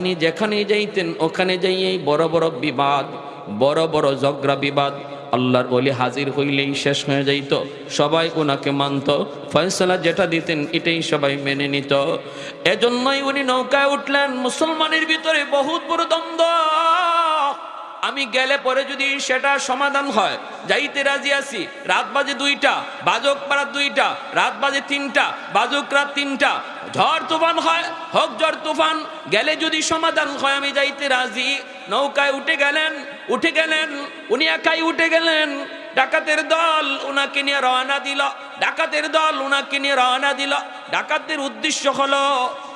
তিনি যেখানেই যাইতেন ওখানে যাইয়েই বড় বড় বিবাদ, বড় বড় ঝগড়া বিবাদ। আল্লাহর ওলি হাজির হইলেই শেষ হয়ে যাইত, সবাই ওনাকে মানত, ফয়সালা যেটা দিতেন এটাই সবাই মেনে নিত। এজন্যই উনি নৌকায় উঠলেন। মুসলমানের ভিতরে বহুত বড় দ্বন্দ্ব, আমি গেলে পরে যদি সেটা সমাধান হয় যাইতে রাজি আছি। রাত বাজে 2টা, বাজক পাড়া 2টা, রাত বাজে 3টা, বাজক রাত 3টা, ঝড় তুফান হয়, হোক ঝড় তুফান, গেলে যদি সমাধান হয় আমি যাইতে রাজি। নৌকায় উঠে গেলেন উনি একাই উঠে গেলেন। ডাকাতের দল উনাকে নিয়ে রওনা দিল। ডাকাতদের উদ্দেশ্য হলো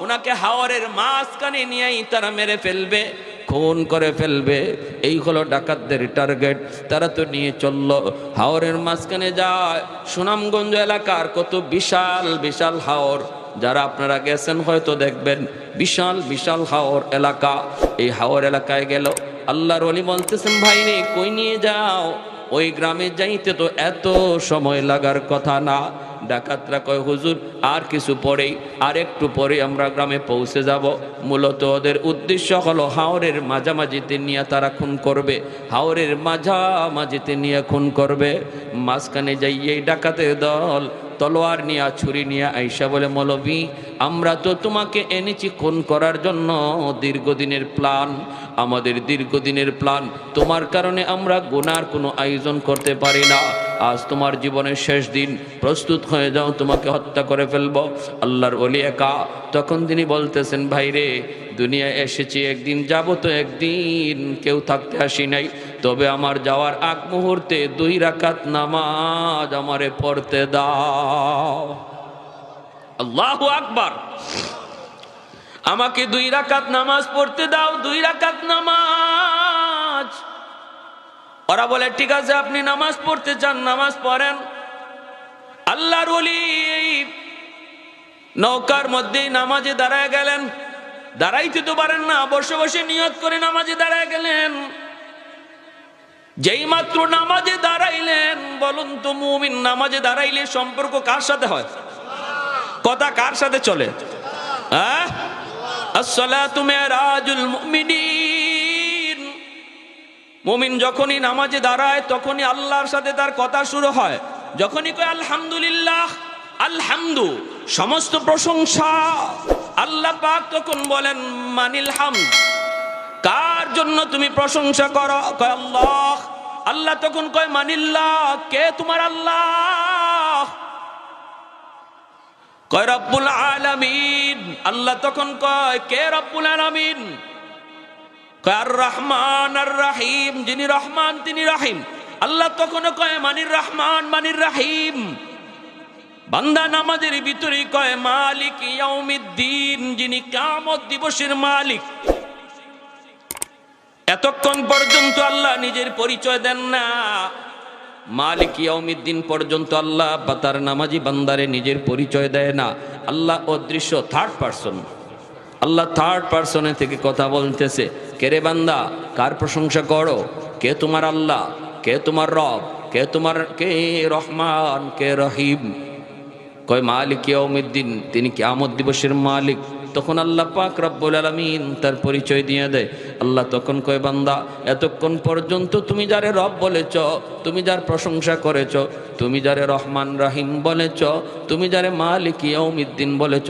উনাকে হাওরের মাঝখানে নিয়েই তারা মেরে ফেলবে, খুন করে ফেলবে। এই হলো ডাকাতদের টার্গেট। তারা তো নিয়ে চললো, হাওরের মাঝখানে যায়। সুনামগঞ্জ এলাকার কত বিশাল বিশাল হাওর, যারা আপনারা গেছেন হয়তো দেখবেন, বিশাল বিশাল হাওর এলাকা। এই হাওর এলাকায় গেল, আল্লাহর ওলি বলতেছেন ভাই রে কই নিয়ে যাও? ওই গ্রামে যাইতে তো এত সময় লাগার কথা না। ডাকাতরা কয় হুজুর আর কিছু পরেই, আর একটু পরে আমরা গ্রামে পৌঁছে যাব। মূলত ওদের উদ্দেশ্য হলো হাওরের মাঝামাঝিতে নিয়ে তারা খুন করবে, হাওরের মাঝামাঝিতে নিয়ে খুন করবে। মাঝখানে যাইয়েই ডাকাতের দল তলোয়ার নিয়ে, ছুরি নিয়ে আইসা বলে মৌলভী আমরা তো তোমাকে এনেছি খুন করার জন্য, দীর্ঘদিনের প্ল্যান, আমাদের দীর্ঘদিনের প্ল্যান। তোমার কারণে আমরা গুনার কোনো আয়োজন করতে পারি না। আজ তোমার জীবনের শেষ দিন, প্রস্তুত হয়ে যাও, তোমাকে হত্যা করে ফেলবো। আল্লাহর ওলি একা। তখন তিনি বলতেছেন ভাই রে দুনিয়ায় এসেছি একদিন, যাব তো একদিন, কেউ থাকতে আসি নাই। তবে আমার যাওয়ার আগ মুহূর্তে 2 রাকাত নামাজ আমারে পড়তে দাও। আল্লাহু আকবার। আমাকে 2 রাকাত নামাজ পড়তে দাও, 2 রাকাত নামাজ। ওরা বলে ঠিক আছে আপনি নামাজ পড়তে চান, নামাজ পড়েন। আল্লাহর ওলি নৌকার মধ্যেই নামাজে দাঁড়ায় গেলেন। দাঁড়াইতে তো পারেন না, বসে বসে নিয়ত করে নামাজে দাঁড়ায় গেলেন। যেই মাত্র নামাজে দাঁড়াইলেন, বলুন তো মুমিন নামাজে দাঁড়াইলে সম্পর্ক কার সাথে হয়? কথা কার সাথে চলে? আসসালাতু মিরাজুল মুমিনিন। মুমিন যখনই নামাজে দাঁড়ায় তখনই আল্লাহর সাথে তার কথা শুরু হয়। যখনই কয় আলহামদুলিল্লাহ, আলহামদু সমস্ত প্রশংসা আল্লাহ পাক, তখন বলেন মানিল হামদ, কার জন্য তুমি প্রশংসা করো? কয় আল্লাহ। আল্লাহ তখন কয় মানিল্লাহ, কে তোমার আল্লাহ? কয় রব্বুল আলামিন। আল্লাহ তখন কয় কে রব্বুল আলামিন? কয় আর রহমান আর রাহিম, যিনি রহমান তিনি রাহিম। আল্লাহ তখন কয় মানির রহমান মানির রাহিম। বান্দা নামাজের ভিতরে কয় মালিক ইয়াউমিদ্দিন, যিনি কিয়ামত দিবসের মালিক। এতক্ষণ পর্যন্ত আল্লাহ নিজের পরিচয় দেন না। মালিক ইয়াউমিদ্দিন পর্যন্ত আল্লাহ বা তার নামাজি বান্দারে নিজের পরিচয় দেয় না। আল্লাহ অদৃশ্য, থার্ড পারসন। আল্লাহ থার্ড পারসনে থেকে কথা বলতেছে, কে রে বান্দা কার প্রশংসা করো? কে তোমার আল্লাহ? কে তোমার রব? কে রহমান, কে রহিম? কয় মালিক ইয়াউমিদ্দিন, তিনি কিয়ামত দিবসের মালিক। তখন আল্লাহ পাক রব্বুল আলামিন তার পরিচয় দিয়ে দেয়। আল্লাহ তখন কয় বান্দা এতক্ষণ পর্যন্ত তুমি যারে রব বলেছ, তুমি যার প্রশংসা করেছ, তুমি যারে রহমান রাহিম বলেছ, তুমি যারে মালিক ইয়াউমিদ্দিন বলেছ,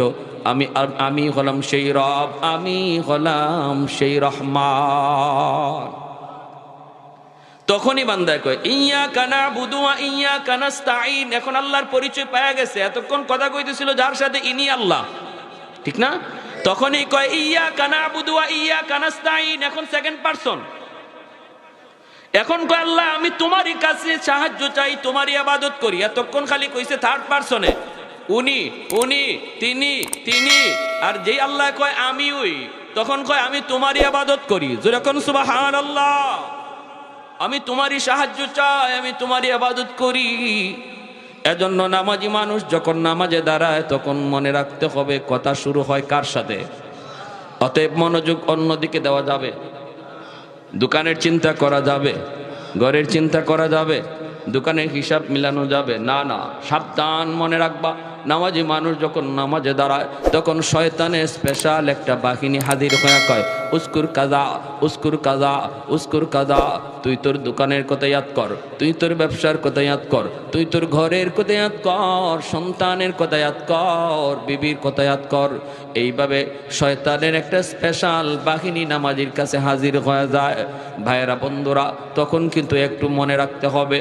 আমি হলাম সেই রব, আমি হলাম সেই রহমান। তখনই বান্দা কয় ইয়্যাকা না'বুদু ওয়া ইয়্যাকা নাস্তাঈন। এখন আল্লাহর পরিচয় পাওয়া গেছে। এতক্ষণ কথা কইতেছিল যার সাথে, ইনি আল্লাহ, ঠিক না? তখনই কয় ইয়্যাকা না'বুদু ওয়া ইয়্যাকা নাস্তাঈন। এখন সেকেন্ড পারসন। এখন কয় আল্লাহ আমি তোমারই কাছে সাহায্য চাই, তোমারই ইবাদত করি। এতক্ষণ খালি কইছে থার্ড পারসনে, উনি, তিনি। আর যেই আল্লাহ কয় আমি ওই, তখন কয় আমি তোমারই ইবাদত করি। যখন সুবহানাল্লাহ, আমি তোমারই সাহায্য চাই, আমি তোমারই ইবাদত করি। এজন্য নামাজি মানুষ যখন নামাজে দাঁড়ায় তখন মনে রাখতে হবে কথা শুরু হয় কার সাথে। অতএব মনোযোগ অন্যদিকে দেওয়া যাবে। দোকানের চিন্তা করা যাবে, ঘরের চিন্তা করা যাবে, দোকানের হিসাব মিলানো যাবে না। সাবধান, মনে রাখবা নামাজি মানুষ যখন নামাজে দাঁড়ায় তখন শয়তানের স্পেশাল একটা বাহিনী হাজির হয়ে কয় উস্কুর কাজা উস্কুর কাজা উস্কুর কাজা, তুই তোর দোকানের কথা ইয়াদ কর, তুই তোর ব্যবসার কথা ইয়াদ কর, তুই তোর ঘরের কথা ইয়াদ কর, সন্তানের কথা ইয়াদ কর, বিবির কথা ইয়াদ কর। এইভাবে শয়তানের একটা স্পেশাল বাহিনী নামাজির কাছে হাজির হয়ে যায়। ভাইয়েরা বন্ধুরা, তখন কিন্তু একটু মনে রাখতে হবে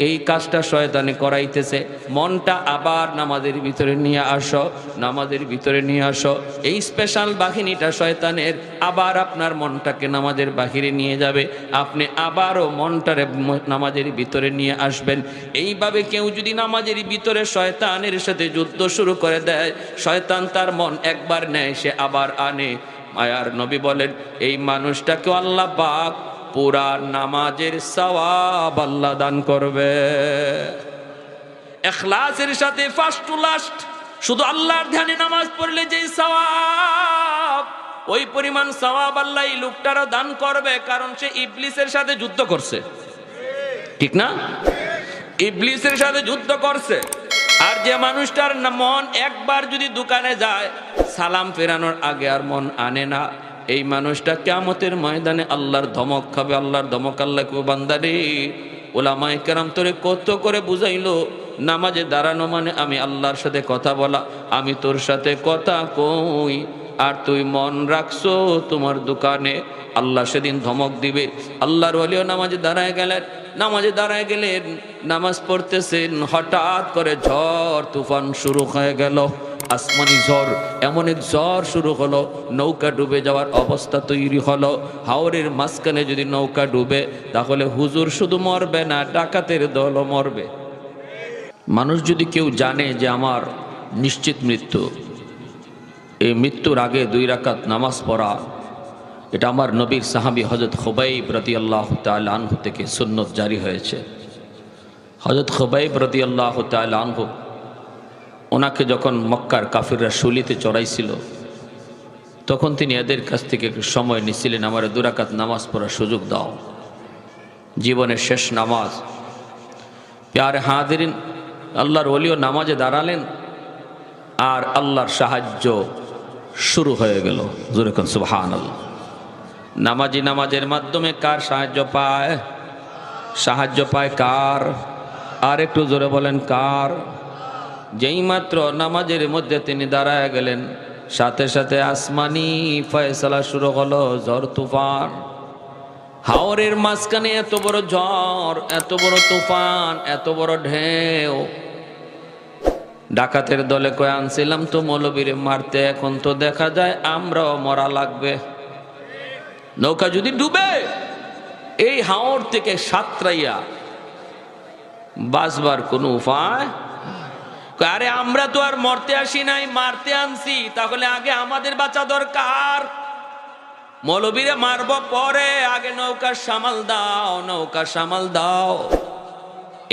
এই কাজটা শয়তানে করাইতেছে, মনটা আবার নামাজের ভিতরে নিয়ে আসো, নামাজের ভিতরে নিয়ে আসো। এই স্পেশাল বাহিনীটা শয়তানের আবার আপনার মনটাকে নামাজের বাহিরে নিয়ে যাবে, আপনি আবারও মনটারে নামাজের ভিতরে নিয়ে আসবেন। এইভাবে কেউ যদি নামাজের ভিতরে শয়তানের সাথে যুদ্ধ শুরু করে দেয়, শয়তান তার মন একবার নেয়, সে আবার আনে। মায়ার নবী বলেন এই মানুষটাকে আল্লাহ পাক পুরা নামাজের সওয়াব আল্লাহ দান করবে। ইখলাসের সাথে ফার্স্ট টু লাস্ট শুধু আল্লাহর ধ্যানে নামাজ পড়লে যে সওয়াব, ওই পরিমাণ সওয়াব আল্লাহ এই লোকটারও দান করবে, কারণ সে ইবলিসের সাথে যুদ্ধ করছে, ঠিক না? ইবলিসের সাথে যুদ্ধ করছে। আর যে মানুষটার মন একবার যদি দোকানে যায়, সালাম ফেরানোর আগে আর মন আনে না, এই মানুষটা কিয়ামতের ময়দানে আল্লাহর ধমক খাবে। আল্লাহর ধমক আল্লাহ কো বান্দারে, ওলামায়ে কেরাম তোরে কত করে বুঝাইলো নামাজে দাঁড়ানো মানে আমি আল্লাহর সাথে কথা বলা, আমি তোর সাথে কথা কই আর তুই মন রাখছো তোমার দোকানে। আল্লাহ সেদিন ধমক দিবে। আল্লাহর ওলিও নামাজে দাঁড়ায় গেলেন, নামাজে দাঁড়ায় গেলেন, নামাজ পড়তেছেন, হঠাৎ করে ঝড় তুফান শুরু হয়ে গেল, আসমানি ঝড়, এমন এক ঝড় শুরু হলো, নৌকা ডুবে যাওয়ার অবস্থা তৈরি হলো। হাওরের মাঝখানে যদি নৌকা ডুবে তাহলে হুজুর শুধু মরবে না, ডাকাতের দলও মরবে। মানুষ যদি কেউ জানে যে আমার নিশ্চিত মৃত্যু, এই মৃত্যুর আগে 2 রাকাত নামাজ পড়া, এটা আমার নবীর সাহাবী হযরত খুবাইব রাদিয়াল্লাহু তাআলা আনহু থেকে সুন্নত জারি হয়েছে। হযরত খুবাইব রাদিয়াল্লাহু তাআলা আনহু, ওনাকে যখন মক্কার কাফিররা শুলিতে চড়াইছিল, তখন তিনি এদের কাছ থেকে একটু সময় নিছিলেন, আমার 2 রাকাত নামাজ পড়ার সুযোগ দাও, জীবনের শেষ নামাজ। প্যারে হাজিরিন, আল্লাহর ওলিও নামাজে দাঁড়ালেন আর আল্লাহর সাহায্য শুরু হয়ে গেল। জোরে কোন সুবহানাল্লাহ। নামাজি নামাজের মাধ্যমে কার সাহায্য পায়? সাহায্য পায় কার? আর একটু জোরে বলেন কার? যেই মাত্র নামাজের মধ্যে তিনি দাঁড়ায় গেলেন, সাথে সাথে আসমানি ফয়সালা শুরু হলো, ঝড় তুফান। হাওরের মাঝখানে এত বড় ঝড়, এত বড় তুফান, এত বড় ঢেউ। ডাকাতের দলে কয়ে আনছিলাম তো মৌলবীরে মারতে, এখন তো দেখা যায় আমরাও মরা লাগবে। নৌকা যদি ডুবে এই হাওর থেকে সাতরাইয়া বাঁচবার কোনো উপায়? আরে আমরা তো আর মরতে আসি নাই, মারতে আনছি, তাহলে আগে আমাদের বাঁচা দরকার। মৌলবীরে মারব পরে, আগে নৌকা সামাল দাও, নৌকা সামাল দাও।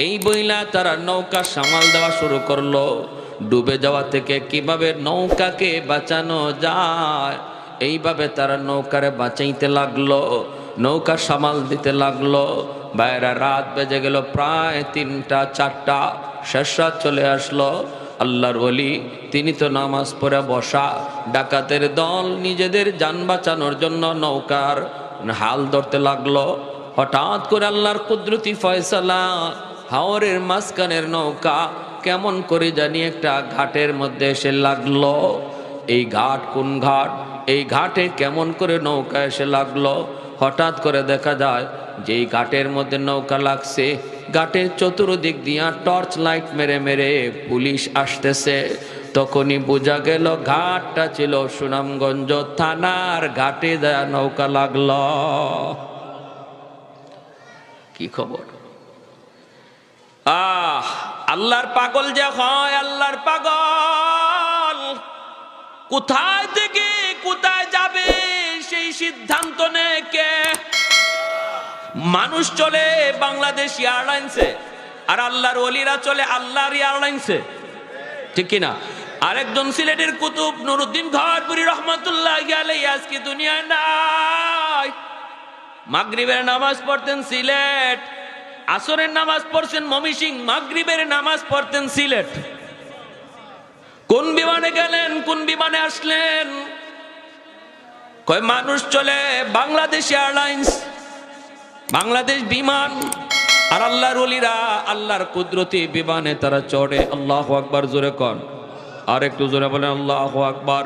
এই বইলা তারা নৌকা সামাল দেওয়া শুরু করলো। ডুবে যাওয়া থেকে কিভাবে নৌকাকে বাঁচানো যায়, এইভাবে তারা নৌকারে বাঁচাইতে লাগলো, নৌকা সামাল দিতে লাগলো। বাইরে রাত বেজে গেল প্রায় 3টা 4টা, শেষ রাত চলে আসলো। আল্লাহর ওলি তিনি তো নামাজ পড়ে বসা, ডাকাতের দল নিজেদের যান বাঁচানোর জন্য নৌকার হাল ধরতে লাগলো। হঠাৎ করে আল্লাহর কুদরতি ফয়সালা, হাওরের মাঝখানের নৌকা কেমন করে জানি একটা ঘাটের মধ্যে এসে লাগলো। এই ঘাট কোন ঘাট? এই ঘাটে কেমন করে নৌকা এসে লাগলো? হঠাৎ করে দেখা যায় যেই ঘাটের মধ্যে নৌকা লাগছে, ঘাটের চতুর্দিক দিয়া টর্চ লাইট মেরে মেরে পুলিশ আসতেছে। তখনই বোঝা গেল ঘাটটা ছিল সুনামগঞ্জ থানার ঘাটে দেয়া নৌকা লাগলো। কি খবর? আল্লাহর পাগল যে হয়, আল্লাহর পাগল কোথায় থেকে কোথায় যাবে সেই সিদ্ধান্ত নেয় কে? মানুষ চলে বাংলাদেশ এয়ারলাইন্সে, আর আল্লাহর ওলিরা চলে আল্লাহর এয়ারলাইন্সে, ঠিক কিনা? আরেকজন সিলেটের কুতুব নুরউদ্দিন ঘরপুরি রহমাতুল্লাহি আলাইহি আজকে দুনিয়ায় নাই। মাগরিবের নামাজ পড়তেন সিলেট, আসরের নামাজ পড়ছেন ময়মনসিংহ, মাগরিবের নামাজ পড়তেন সিলেট। কোন বিমানে গেলেন, কোন বিমানে আসলেন? কয় মানুষ চলে বাংলাদেশ এয়ারলাইন্স, বাংলাদেশ বিমান। আর আল্লাহর ওলিরা আল্লাহর কুদরতি বিমানে তারা চড়ে। আল্লাহু আকবার, জোরে কন, আর একটু জোরে বলেন আল্লাহু আকবার।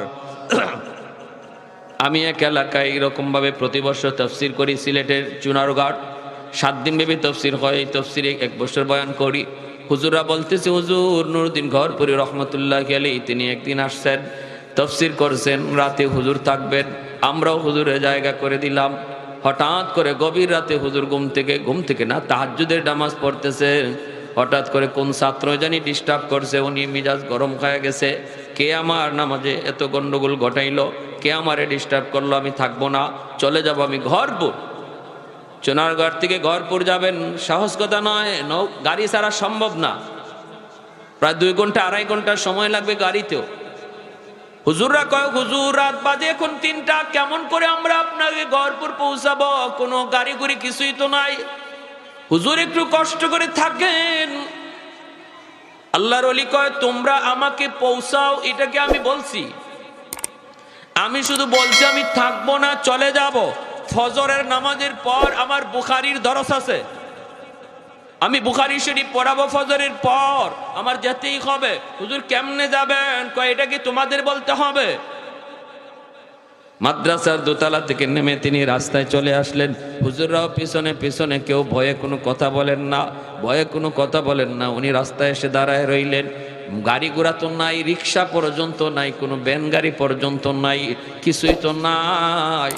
আমি এক এলাকায় এরকম ভাবে প্রতি বছর তফসির করি, সিলেটের চুনারঘাট 7 দিন ব্যাপী তফসির হয়। এই তফসিরে 1 বছর বয়ান করি। হুজুররা বলতেছে, হুজুর নুরুদ্দিন ঘরপুরি রহমতুল্লাহি আলাইহি তিনি একদিন আসছেন, তফসির করছেন, রাতে হুজুর থাকবেন। আমরাও হুজুরের জায়গা করে দিলাম। হঠাৎ করে গভীর রাতে হুজুর ঘুম থেকে না, তাহাজ্জুদের নামাজ পড়তেছে। হঠাৎ করে কোন ছাত্র জানি ডিস্টার্ব করছে, উনি মিজাজ গরম হয়ে গেছে। কে আমার নামাজে এত গন্ডগোল ঘটাইলো, কে আমারে ডিস্টার্ব করলো, আমি থাকবো না, চলে যাব আমি ঘরপুর। চুনারগড় থেকে ঘরপুর যাবেন সাহস কথা নয়, গাড়ি ছাড়া সম্ভব না। প্রায় 2 ঘন্টা 2.5 ঘন্টা সময় লাগবে গাড়িতেও। হুজুররা কয়, হুজুর রাত বাজে এখন 3টা, কেমন করে আমরা আপনাকে ঘরপুর পৌঁছাবো? কোনো গাড়ি গুড়ি কিছুই তো নাই। হুজুর একটু কষ্ট করে থাকেন। আল্লাহর ওলি কয়, তোমরা আমাকে পৌঁছাও এটাকে আমি বলছি? আমি শুধু বলছি আমি থাকবো না, চলে যাব। ফজরের নামাজের পর আমার বুখারীর দরস আছে, আমি বুখারী শরীফ পড়াবো ফজরের পর, আমার যেতেই হবে। হুজুর কেমনে যাবেন? কয়, এটা কি তোমাদের বলতে হবে? মাদ্রাসার দোতলা থেকে নেমে তিনি রাস্তায় চলে আসলেন। হুজুররাও পিছনে পিছনে, কেউ ভয়ে কোনো কথা বলেন না, ভয়ে কোনো কথা বলেন না। উনি রাস্তায় এসে দাঁড়ায় রইলেন। গাড়ি ঘোড়া তো নাই, রিক্সা পর্যন্ত নাই, কোনো ভ্যান গাড়ি পর্যন্ত নাই, কিছুই তো নাই।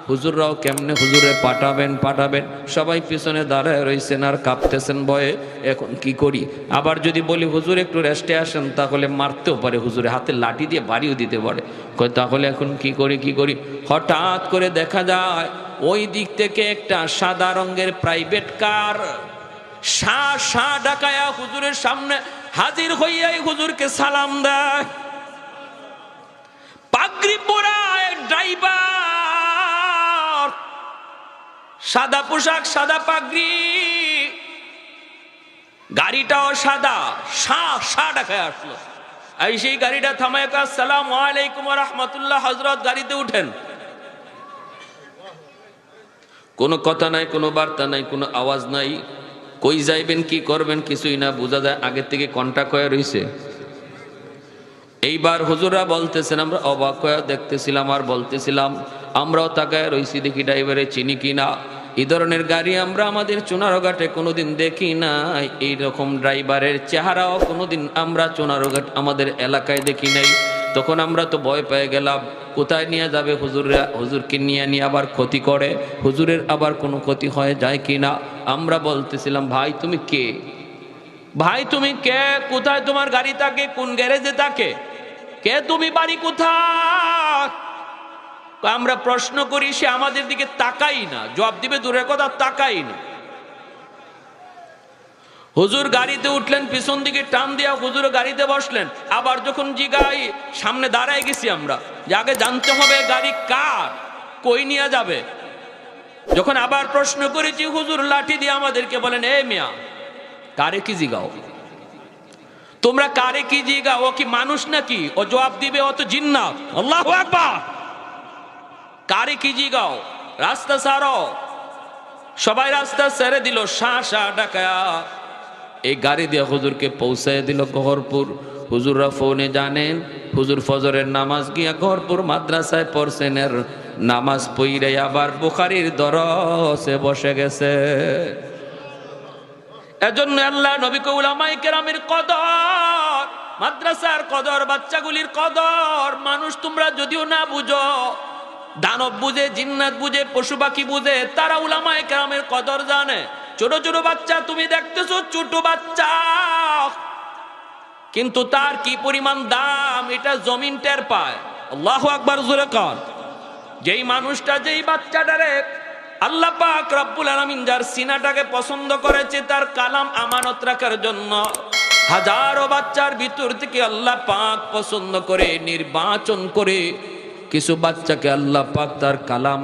হুজুররাও কেমনে হুজুরে পাঠাবেন, সবাই পিছনে দাঁড়ায় রইছেন আর কাঁপতেছেন ভয়ে। এখন কি করি? আবার যদি বলি হুজুর একটু রেস্টে আসেন, তাহলে মারতেও পারে, হুজুরে হাতে লাঠি দিয়ে বাড়িও দিতে পারে। কয় তাহলে এখন কি করি? হঠাৎ করে দেখা যায় ওই দিক থেকে একটা সাদা রঙের প্রাইভেট কার শা ডাকায়া হুজুরের সামনে হাজির হইয়াই হুজুরকে সালাম দেয়। পাগড়ি পরা ড্রাইভার, সাদা পোশাক, সাদা পাগড়ি, গাড়িটাও সাদা, শা ডাকায় আসলো। এই সেই গাড়িটা থামায়, আসসালামু আলাইকুম ওয়া রাহমাতুল্লাহ, হযরত গাড়িতে উঠেন। কোনো কথা নাই, কোনো বার্তা নাই, কোনো আওয়াজ নাই। কই যাইবেন, কি করবেন কিছুই না, বোঝা যায় আগে থেকে কন্টাক্ট হয়ে রইছে। এইবার হুজুররা বলতেছেন, আমরা অবাক হয়ে দেখতেছিলাম আর বলতেছিলাম, আমরাও তাকায় রইছি, দেখি ড্রাইভারে চিনি কিনা। এই ধরনের গাড়ি আমরা আমাদের চুনারঘাটে কোনোদিন দেখি না। এইরকম ড্রাইভারের চেহারাও কোনোদিন আমরা চুনারঘাট আমাদের এলাকায় দেখি নাই। তখন আমরা তো ভয় পেয়ে গেলাম, কোথায় নিয়ে যাবে হুজুররা, হুজুরকে নিয়ে আবার ক্ষতি করে, হুজুরের আবার কোনো ক্ষতি হয়ে যায় কিনা। আমরা বলতেছিলাম, ভাই তুমি কে? ভাই তুমি কে? কোথায় তোমার গাড়ি থাকে? কোন গ্যারেজে থাকে? কে তুমি? বাড়ি কোথায়? আমরা প্রশ্ন করি, সে আমাদের দিকে তাকাই না, জবাব দিবে দূরের কথা, তাকাই না। হুজুর গাড়িতে উঠলেন, পিছন দিকে টান দিয়া হুজুর গাড়িতে বসলেন। আবার যখন জিগাই, সামনে দাঁড়ায় গেছি আমরা, যে আগে জানতে হবে গাড়ি কার, কই নিয়ে যাবে। যখন আবার প্রশ্ন করেছি, হুজুর লাঠি দিয়ে আমাদেরকে বলেন, এ মিয়া, কারে কি জিগাও? তোমরা কারে কি জিগাও? ও কি মানুষ নাকি? ও জবাব দিবে, ও তো জিন্নাত। আল্লাহু আকবার। কারে কি জিগাও? রাস্তা ছাড়ো। সবাই রাস্তা ছেড়ে দিল, শা ডাকায়া এই গাড়ি দিয়ে হুজুরকে পৌঁছায় দিল ঘরপুর। হুজুররা ফোনে জানেন, হুজুর ফজরের নামাজ গিয়া ঘরপুর মাদ্রাসায় পড়ছেন, এর নামাজ পইরে আবার বুখারীর দরসে বসে গেছে। এজন্য আল্লাহ নবীকে উলামায়ে কেরামের কদর, মাদ্রাসার কদর, বাচ্চাগুলির কদর, মানুষ তোমরা যদিও না বুঝো, দানব বুঝে, জিন্নাত বুঝে, পশু পাখি বুঝে, তারা উলামায়ে কেরামের কদর জানে। ছোট ছোট বাচ্চা তুমি দেখতেছো, ছোট বাচ্চা, কিন্তু তার কি পরিমাণ দাম এটা জমিন টের পায়। আল্লাহু আকবার, জোরে কর। যেই মানুষটা, যেই বাচ্চাটারে আল্লাহ পাক রব্বুল আলামিন যার সিনাটাকে পছন্দ করেছে, তার কালাম আমানত রাখার জন্য হাজারো বাচ্চার ভিতর থেকে আল্লাহ পাক পছন্দ করে নির্বাচন করে কিছু বাচ্চাকে আল্লাহ পাক তার কালাম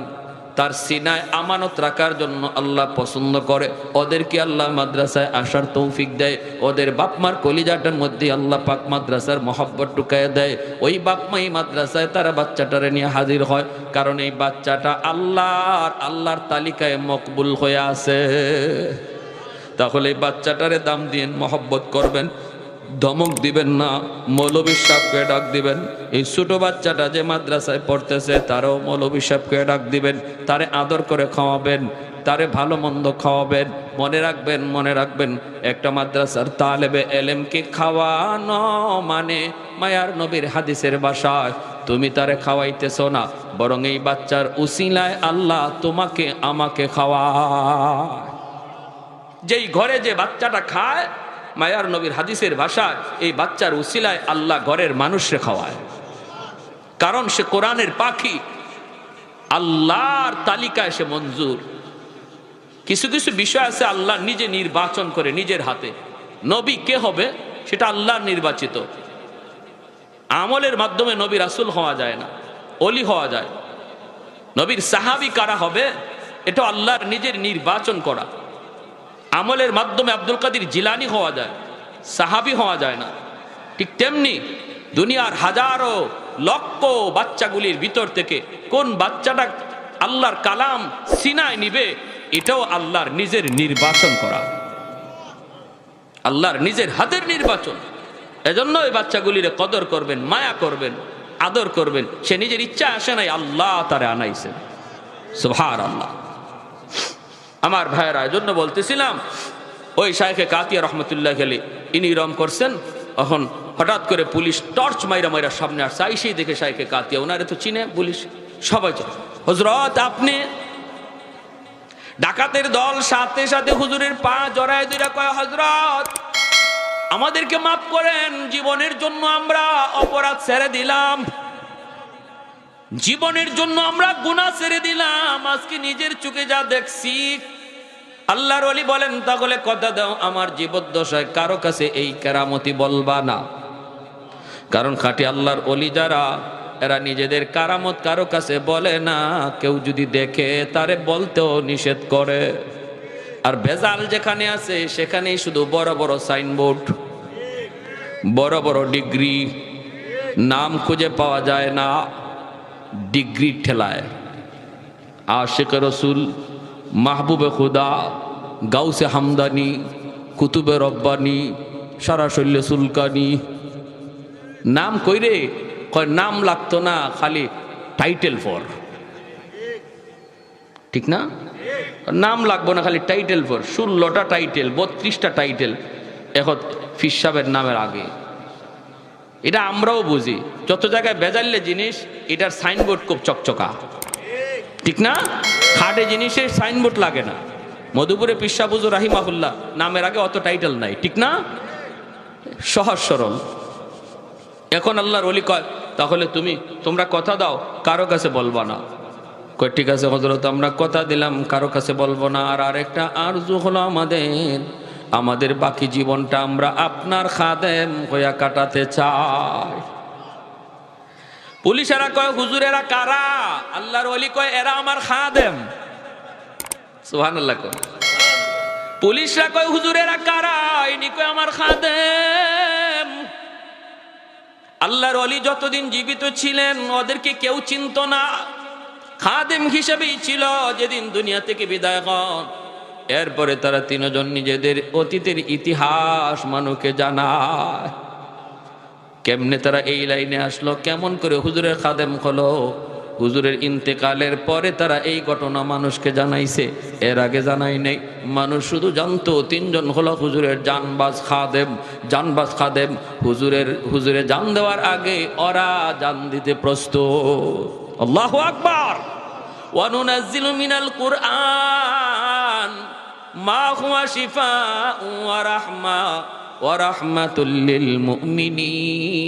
তার সিনায় আমানত রাখার জন্য আল্লাহ পছন্দ করে, ওদেরকে আল্লাহ মাদ্রাসায় আসার তৌফিক দেয়। ওদের বাপমার কলিজাটার মধ্যে আল্লাহ পাক মাদ্রাসার মহব্বত ঢুকায় দেয়। ওই বাপমাই মাদ্রাসায় তারা বাচ্চাটারে নিয়ে হাজির হয়, কারণ এই বাচ্চাটা আল্লাহর তালিকায় মকবুল হয়ে আছে। তাহলে এই বাচ্চাটারে দাম দিয়ে মহব্বত করবেন, ধমক দিবেন না, মৌলভী সাহেবকে ডাক দিবেন। এই ছোট বাচ্চাটা যে মাদ্রাসায় পড়তেছে তারও মৌলভী সাহেবকে ডাক দিবেন, তারে আদর করে খাওয়াবেন, তারে ভালো মন্দ খাওয়াবেন। মনে রাখবেন একটা মাদ্রাসার তালেবে এলেমকে খাওয়ানো মানে মায়ার নবীর হাদিসের ভাষায় তুমি তারে খাওয়াইতেছ না, বরং এই বাচ্চার উসিলায় আল্লাহ তোমাকে আমাকে খাওয়ায়। যেই ঘরে যে বাচ্চাটা খায়, মায়ার নবীর হাদিসের ভাষায় এই বাচ্চার উসিলায় আল্লাহ ঘরের মানুষরে খাওয়ায়, কারণ সে কোরআনের পাখি, আল্লাহর তালিকায় সে মঞ্জুর। কিছু কিছু বিষয় আছে আল্লাহ নিজে নির্বাচন করে নিজের হাতে। নবী কে হবে সেটা আল্লাহর নির্বাচিত। আমলের মাধ্যমে নবী রাসূল হওয়া যায় না, ওলি হওয়া যায়। নবীর সাহাবী কারা হবে এটা আল্লাহর নিজের নির্বাচন করা। আমলের মাধ্যমে আব্দুল কাদের জিলানী হওয়া যায়, সাহাবী হওয়া যায় না। ঠিক তেমনি দুনিয়ার হাজারো লক্ষ বাচ্চাগুলির ভিতর থেকে কোন বাচ্চাটা আল্লাহর কালাম সিনায় নিবে এটাও আল্লাহর নিজের নির্বাচন করা, আল্লাহর নিজের হাতের নির্বাচন। এজন্য এই বাচ্চাগুলির কদর করবেন, মায়া করবেন, আদর করবেন। সে নিজের ইচ্ছা আসে নাই, আল্লাহ তারে আনাইছেন। সুবহানাল্লাহ। আমার ভাইয়েরা, এজন্য বলতেছিলাম ওই শাইখে কাতিয়া রহমতুল্লাহ আলাইহি ইনি রম করছেন। এখন হঠাৎ করে পুলিশ টর্চ মাইরা সামনে আসছে, আইসেই দেখে শাইখে কাতিয়া, ওনারে তো চিনে পুলিশ, সবাই চিনে। হযরত আপনি ডাকাতের দল, সাথে সাথে হুজুরের পা জড়ায় দুইরা কয়, হযরত আমাদেরকে মাফ করেন, জীবনের জন্য আমরা অপরাধ ছেড়ে দিলাম, জীবনের জন্য আমরা গুনাহ ছেড়ে দিলাম, আজকে নিজের চোখে যা দেখছি। আল্লাহর ওলি বলেন, তাহলে কথা দাও আমার জীবদ্দশায় কারো কাছে এই কেরামতি বলবা না। কারণ খাঁটি আল্লাহর ওলি যারা, এরা নিজেদের কারামত কারো কাছে বলে না। কেউ যদি দেখে তারে বলতেও নিষেধ করে। আর ভেজাল যেখানে আছে সেখানেই শুধু বড় বড় সাইনবোর্ড, বড় বড় ডিগ্রি, নাম খুঁজে পাওয়া যায় না, ডিগ্রি ঠেলায়। আশিক রসুল, মাহবুবে খুদা, গাউসে হামদানি, কুতুবে রব্বানি, সারা শৈল্য সুলকানি, নাম কইরে কয় নাম লাগতো না, খালি টাইটেল ফর। ঠিক না? নাম লাগবো না, খালি টাইটেল ফর। 16টা টাইটেল, 32টা টাইটেল এখন ফিস সাহেবের নামের আগে। এটা আমরাও বুঝি, যত জায়গায় বেজাল্লে জিনিস এটার সাইনবোর্ড খুব চকচকা। ঠিক না? খাটে জিনিসের সাইনবোর্ড লাগে না। মধুপুরে পিসা বুজুর রাহিমাহুল্লাহ নামের আগে অত টাইটেল নাই। ঠিক না? সহজ সরল। এখন আল্লাহর ওলি কয়, তাহলে তোমরা কথা দাও কারো কাছে বলবা না। কয় ঠিক আছে হযরত, আমরা কথা দিলাম কারো কাছে বলবো না। আর আরেকটা আরজু হলো আমাদের বাকি জীবনটা আমরা আপনার খাদেম হইয়া কাটাতে চাই। পুলিশেরা কয়, হুজুরেরা কারা? আল্লাহর ওলি কয়, এরা আমার খাদেম। সুবহানাল্লাহ। কয় পুলিশরা কয়, হুজুরেরা কারা? ইনি কয়, আমার খাদেম। আল্লাহর ওলি যতদিন জীবিত ছিলেন ওদেরকে কেউ চিনত না, খাদেম হিসেবেই ছিল। যেদিন দুনিয়া থেকে বিদায় হন, এরপরে তারা তিনজন নিজেদের অতীতের ইতিহাস মানুষকে জানায়। কেমনে তারা এই লাইনে আসলো, কেমন করে হুজুরের খাদেম হলো, হুজুরের ইন্তেকালের পরে তারা এই ঘটনা মানুষকে জানাইছে, এর আগে জানাই নাই। মানুষ শুধু জানতো তিনজন হলো হুজুরের জানবাজ খাদেম। হুজুরে জান দেওয়ার আগে ওরা জান দিতে প্রস্তুত। আল্লাহু আকবার। ওয়া নুনাজ্জিলু মিনাল কুরআন মা হুয়া শিফাউন ওয়া রাহমাতুল লিল মুমিনিন।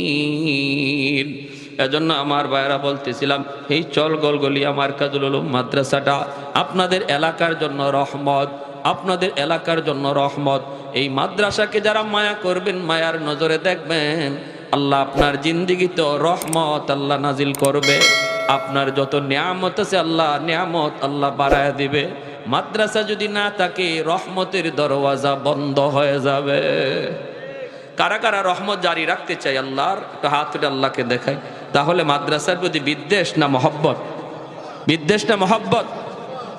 এজন্য আমার ভাইরা বলতেছিলাম, এই চল গলগলিয়া মার্কাজুল উলুম মাদ্রাসাটা আপনাদের এলাকার জন্য রহমত, আপনাদের এলাকার জন্য রহমত। এই মাদ্রাসাকে যারা মায়া করবেন, মায়ার নজরে দেখবেন, আল্লাহ আপনার জিন্দেগিতে রহমত আল্লাহ নাজিল করবে। আপনার যত নিয়ামত আছে আল্লাহ নিয়ামত আল্লাহ বাড়ায় দিবে। মাদ্রাসা যদি না থাকে রহমতের দরওয়াজা বন্ধ হয়ে যাবে। কারা কারা রহমত জারি রাখতে চাই আল্লাহর একটা হাত তুলে আল্লাহকে দেখাই। তাহলে মাদ্রাসার প্রতি বিদ্বেষ না মহব্বত? বিদ্বেষ না মহব্বত?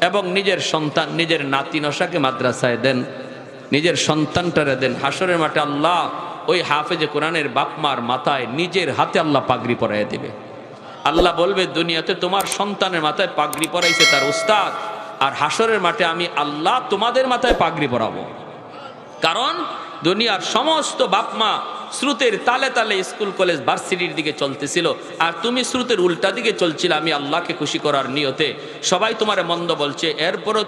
এবং নিজের সন্তান নিজের নাতি নশাকে মাদ্রাসায় দেন, নিজের সন্তানটারে দেন। হাসরের মাঠে আল্লাহ ওই হাফেজে কোরআনের বাপমার মাথায় নিজের হাতে আল্লাহ পাগড়ি পরাইয়া দিবে। আল্লাহ বলবে দুনিয়াতে তোমার সন্তানের মাথায় পাগড়ি পরাইছে তার উস্তাদ, আর হাসরের মাঠে আমি আল্লাহ তোমাদের মাথায় পাগড়ি পরাবো। কারণ দুনিয়ার সমস্ত বাপমা স্রোতের তালে তালে স্কুল কলেজ ভার্সিটির দিকে চলতেছিল, আর তুমি স্রোতের উল্টা দিকে চলছিলে আমি আল্লাহকে খুশি করার নিয়তে। সবাই তোমারে মন্দ বলছে, এরপরও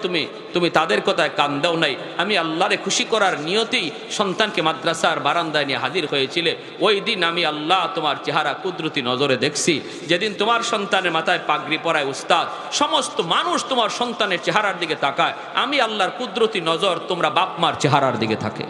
তুমি তাদের কথায় কান দাও নাই। আমি আল্লাহরে খুশি করার নিয়তেই সন্তানকে মাদ্রাসার বারান্দায় নিয়ে হাজির হয়েছিলে। ওই দিন আমি আল্লাহ তোমার চেহারা কুদরতি নজরে দেখছি। যেদিন তোমার সন্তানের মাথায় পাগড়ি পরায় উস্তাদ, সমস্ত মানুষ তোমার সন্তানের চেহারার দিকে তাকায়, আমি আল্লাহর কুদরতি নজর তোমরা বাপমার চেহারার দিকে থাকে।